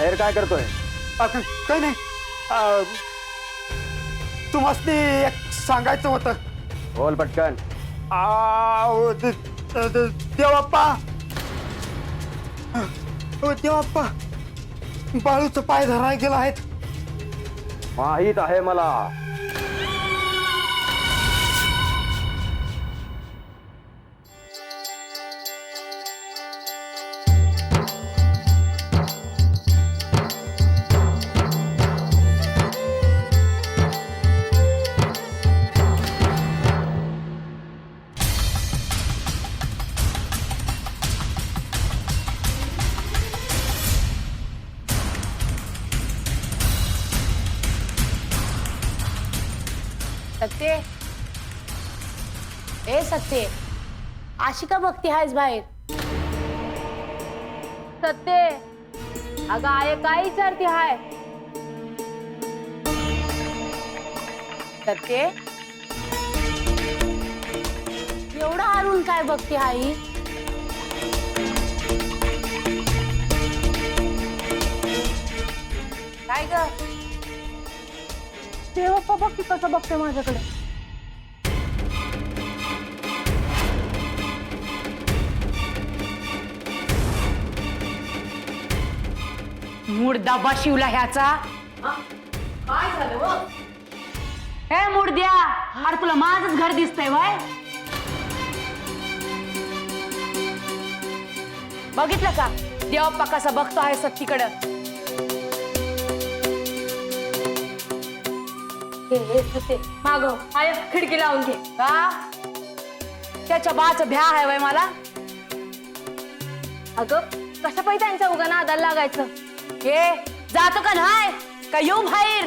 बाहेर काय करतोय? काही नाही. तुम्हाला एक सांगायचं होतं. बोल पटकन. देवाप्पा, देवाप्पा, बाळूचं पाय धरायला गेला आहेत. माहित आहे मला. सत्य, ए सत्य, अशी का बघती आहेस बाहेर? सत्य, अगं आय काय विचारती हाय? सत्य, एवढं हारून काय बघती आई? काय ग? देवप्पा बघ की कसं बघते माझ्याकडे. मुर्दा बशिवला ह्याचा. काय झालं? हे मुर्द्या, अरे तुला माझंच घर दिसतंय वय? बघितलं का देवप्पा कसा बघतो आहे सत्तीकडं. माग आय खिडकी लावून घे. का त्याच्या बाचं भ्या आहे वय मला? अगं कशा पाहिजे त्यांच्या उगा नादाला लागायचं. हे जातो का नाही का येऊ बाहेर?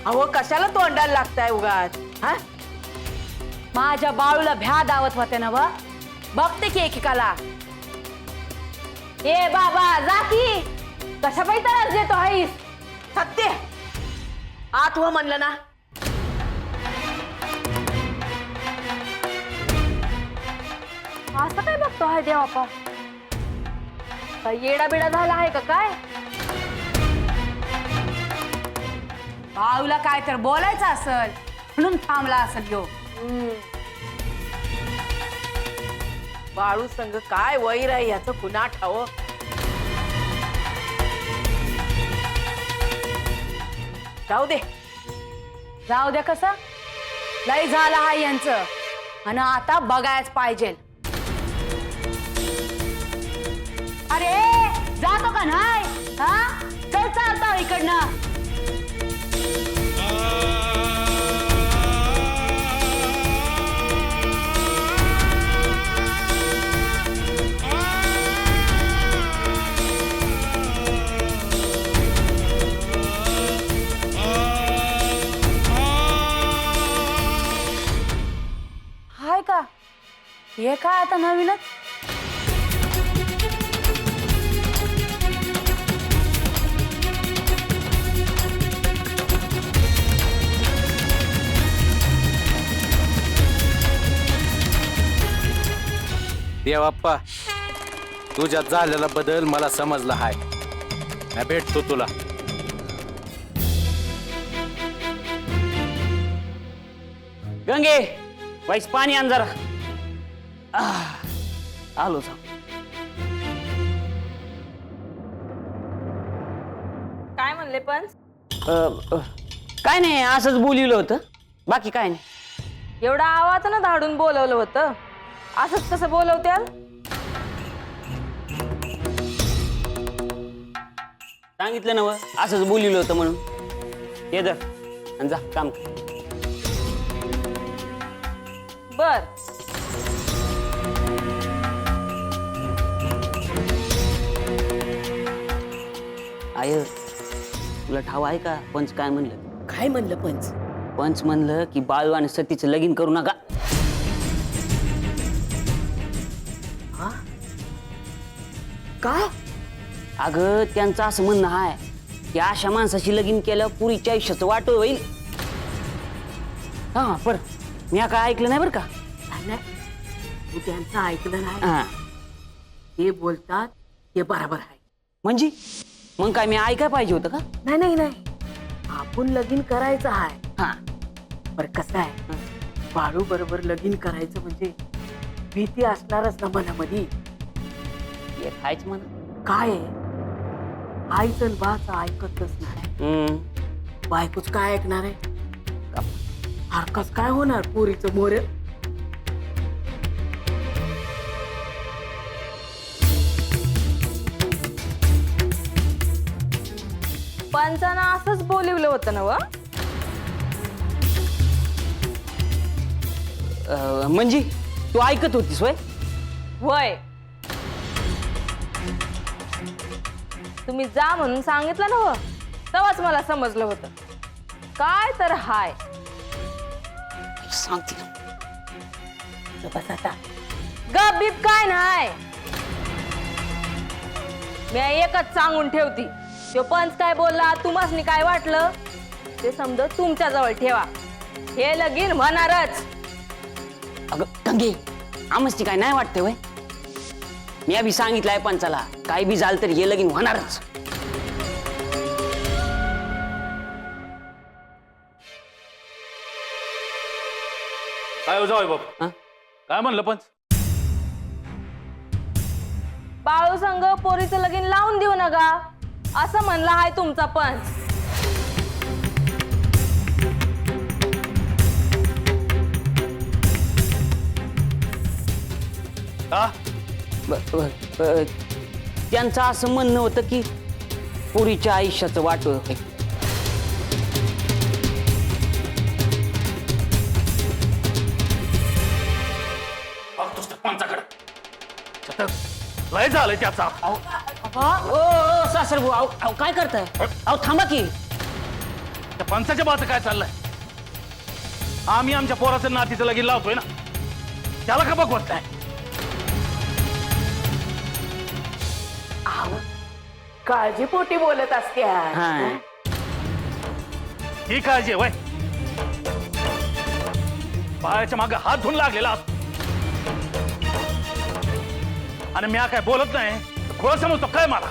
अहो कशाला तोंडाला लागताय उगाच? हा, माझ्या बाळूला भ्या दावत होते ना व, बघते की एकेकाला. ए बाबा जा की, कशा पाहिजे त्रास देतो हाईस? सत्य, आत हो म्हणलं ना. असं काय बघतो आहे देवापा? काय येडा बिडा झाला आहे का काय? बाळूला काय तर बोलायचं असल म्हणून थांबला असेल यो. बाळू संग काय वैर आहे याचं पुन्हा ठाव. जाऊ दे, जाऊ दे. कसं लय झालं हा यांचं, आणि आता बघायच पाहिजे. अरे जातो का नाही? हा चल चालतो इकडनं. हाय का हे काय आता नवीनच? देवाप्पा, तुझ्यात झालेला बदल मला समजला हाय. मी भेटतो तुला. गंगे वाईस पाणी आण जरा. आलो जा. काय म्हणले पंच? काय नाही, असंच बोलिवलं होतं, बाकी काय नाही. एवढा आवाज ना धाडून बोलवलं होतं, असंच कसं बोलवत्याल? सांगितलं ना व, असंच बोलिवलं होतं म्हणून. ये दर आणि जा काम कर. बर. आय तुला ठाव आहे का पंच काय म्हणलं? काय म्हणलं पंच? पंच म्हणलं की बाळू आणि सतीचं लगीन करू नका. काय? अगं त्यांचं असं म्हणणं आहे की अशा माणसाशी लगीन केलं पुरीच्या आयुष्याचं वाट होईल. हा पर मी काय ऐकलं नाही बरं का? नाही, तू त्यांचं ऐकलं नाही. हा ते बोलतात ते बरोबर आहे. म्हणजे मग काय मी ऐकाय पाहिजे होतं का? नाही नाही नाही, आपण लगीन करायचं आहे. हा. बरं कसं आहे, बाळू बरोबर लगीन करायचं म्हणजे भीती असणारच ना मनामध्ये. हे खायच म्हणा. काय आहे, आईचं बाच ऐकतच नाही. बायकोच काय ऐकणार आहे? हरकत काय होणार पोरीचं मोर. पंचानं असंच बोलिवलं होतं ना व? म्हणजे तू ऐकत होतीस वय? वय तुम्ही जा म्हणून सांगितलं ना व, तेव्हाच मला समजलं होतं काय तर हाय. सांगते बस आता. गबीत काय नाही, मी एकच सांगून ठेवती. तो पंच काय बोलला, तुम्हासनी काय वाटलं ते समज तुमच्या जवळ ठेवा. हे लगीन होणारच. अगं गंगे, आमच काय नाही वाटतंय वय? मी अभि सांगितलंय पंचाला, काय बी झालं तरी हे लगीन होणारच. काय हो जाऊ बाप, हा? काय म्हणलं पंच? बाळू संग पोरीचं लगीन लावून देऊ नका असं म्हणला हाय तुमचा पंच. का? त्यांचं असं म्हणणं होतं की पोरीच्या आयुष्याचं वाटोळ आहे. बघतोस त्या पंचाकडे. छतक, लय झालंय त्याचा. ओ सासरबू, अहो काय करताय? अहो थांबा की. त्या पंचाच्या बाचं काय चाललंय? आम्ही आमच्या पोराचं नातीचं लगीन लावतोय ना, त्याला का बघवत नाही? काळजीपोटी बोलत असते. हा. ही काळजी आहे वय. बाळाच्या मागे हात धुवून लागलेला असतो आणि मी काय बोलत नाही, खोळ समजतो काय मला?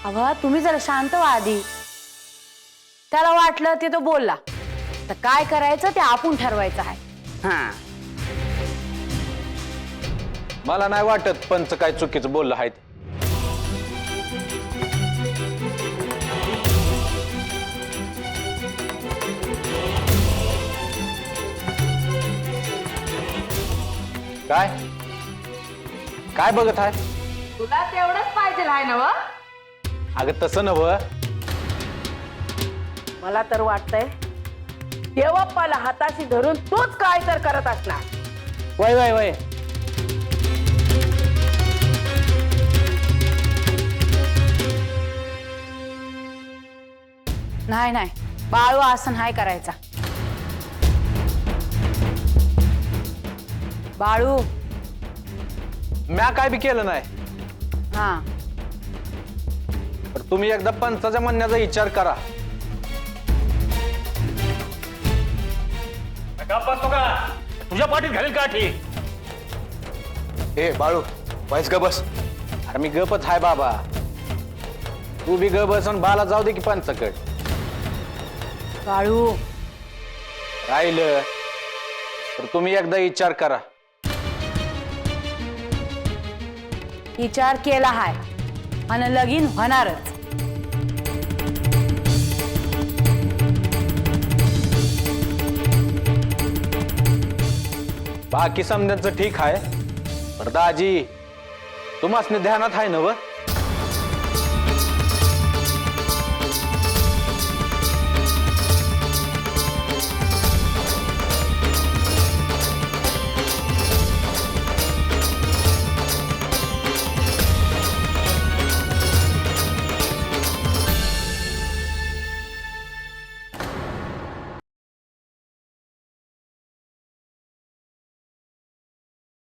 अवा तुम्ही जरा शांत व्हा आधी. त्याला वाटलं ते तो बोलला, तर काय करायचं ते आपण ठरवायचं आहे. हा. मला नाही वाटत पंच काय चुकीचं बोललं आहे. काय काय बघत आहे? तुला तेवढंच पाहिजे आहे ना व? अगं तसं नव्ह. मला तर वाटतंय देवप्पाला हाताशी धरून तूच काय तर करत असणार. वय वय वय. नाही नाही, बाळू असं नाही करायचा. बाळू. म्या काय बी केलं नाही. हा. तर तुम्ही एकदा पंचाच्या म्हणण्याचा विचार करा. गप्प बसतो का? तुझ्या पाठीत घालील का ठीक? ए बाळू, वाईस का बस. अरे मी गपच हाय बाबा. तू बी ग बस आणि बाला जाऊ दे की पंचाकड. बाळू. राहिलं तर तुम्ही एकदा विचार करा. विचार केला हाय आणि लगीन होणारच. बाकी समजायचं ठीक आहे. पर दाजी तुम्हाला ध्यानात आहे ना व?